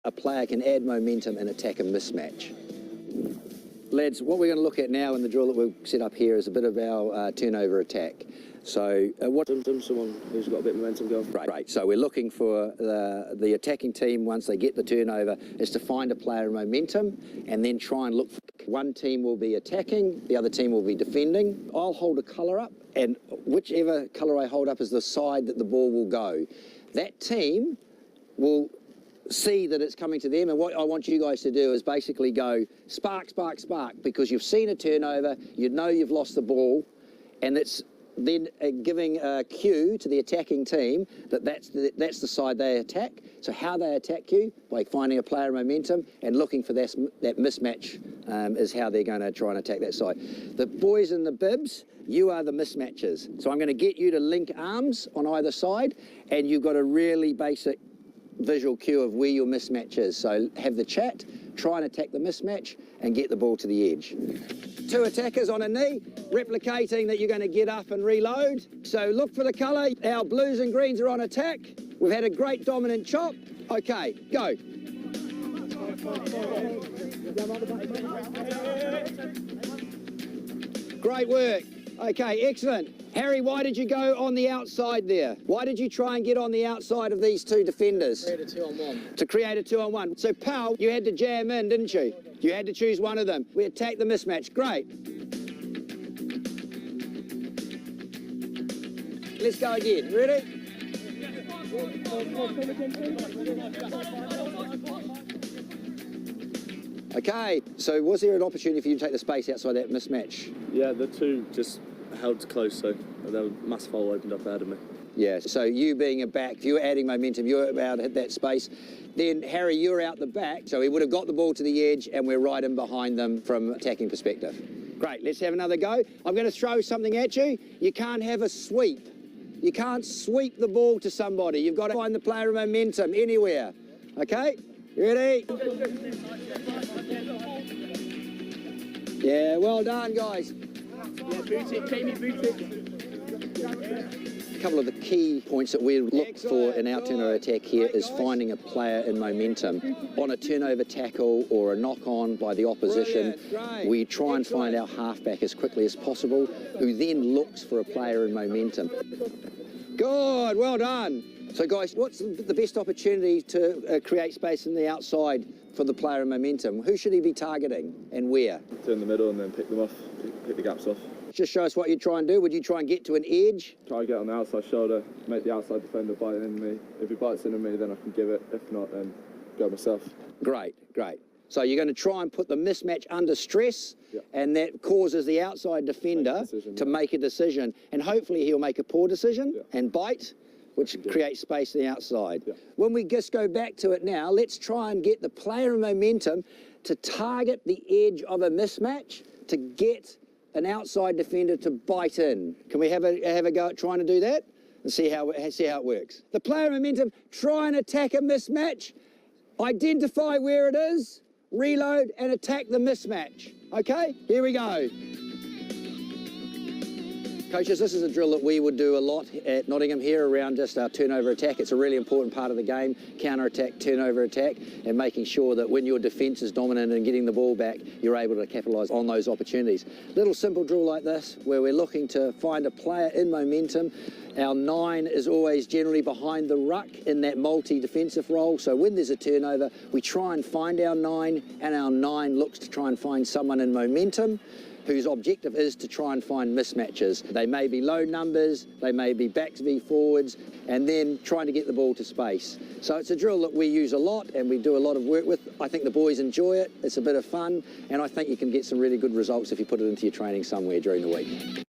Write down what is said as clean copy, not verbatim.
a player can add momentum and attack a mismatch. Lads, what we're going to look at now in the drill that we've set up here is a bit of our turnover attack. So what... Someone who's got a bit of momentum going. Right. So we're looking for the attacking team, once they get the turnover, is to find a player in momentum and then try and look for... One team will be attacking, the other team will be defending. I'll hold a colour up, and whichever colour I hold up is the side that the ball will go. That team will see that it's coming to them, and what I want you guys to do is basically go spark, spark, spark, because you've seen a turnover, you know you've lost the ball, and it's then giving a cue to the attacking team that that's the side they attack. So how they attack you, by finding a player momentum and looking for that mismatch is how they're going to try and attack that side. The boys in the bibs, you are the mismatches. So I'm going to get you to link arms on either side, and you've got a really basic visual cue of where your mismatch is. So have the chat, try and attack the mismatch and get the ball to the edge. Two attackers on a knee, replicating that you're going to get up and reload. So look for the colour. Our blues and greens are on attack. We've had a great dominant chop. Okay, go. Great work. Okay, excellent. Harry, why did you go on the outside there? Why did you try and get on the outside of these two defenders? Create a 2-on-1. To create a 2-on-1. So, Powell, you had to jam in, didn't you? You had to choose one of them. We attacked the mismatch. Great. Let's go again. Ready? Okay, so was there an opportunity for you to take the space outside that mismatch? Yeah, the two just held close, so the massive hole opened up ahead of me. Yeah, so you being a back, if you were adding momentum, you were about to hit that space. Then, Harry, you're out the back, so he would have got the ball to the edge, and we're right in behind them from attacking perspective. Great, let's have another go. I'm going to throw something at you. You can't have a sweep. You can't sweep the ball to somebody. You've got to find the player of momentum anywhere. Okay? You ready? Yeah, well done, guys. A couple of the key points that we look for in our turnover attack here is finding a player in momentum. On a turnover tackle or a knock-on by the opposition, we try and find our halfback as quickly as possible, who then looks for a player in momentum. Good, well done. So guys, what's the best opportunity to create space in the outside for the player in momentum? Who should he be targeting and where? Turn the middle and then pick them off, pick the gaps off. Just show us what you try and do. Would you try and get to an edge? Try and get on the outside shoulder, make the outside defender bite into me. If he bites into me, then I can give it. If not, then go myself. Great, great. So you're going to try and put the mismatch under stress, and that causes the outside defender to make a decision. And hopefully he'll make a poor decision and bite, which creates space on the outside. When we just go back to it now, let's try and get the player in momentum to target the edge of a mismatch to get an outside defender to bite in. Can we have a go at trying to do that and see how it works? The player in momentum, try and attack a mismatch, identify where it is, reload and attack the mismatch. Okay, here we go. Coaches, this is a drill that we would do a lot at Nottingham here around just our turnover attack. It's a really important part of the game, counter-attack, turnover attack, and making sure that when your defence is dominant and getting the ball back, you're able to capitalise on those opportunities. Little simple drill like this, where we're looking to find a player in momentum. Our 9 is always generally behind the ruck in that multi-defensive role. So when there's a turnover, we try and find our 9, and our 9 looks to try and find someone in momentum whose objective is to try and find mismatches. They may be low numbers, they may be backs v forwards, and then trying to get the ball to space. So it's a drill that we use a lot and we do a lot of work with. I think the boys enjoy it, it's a bit of fun, and I think you can get some really good results if you put it into your training somewhere during the week.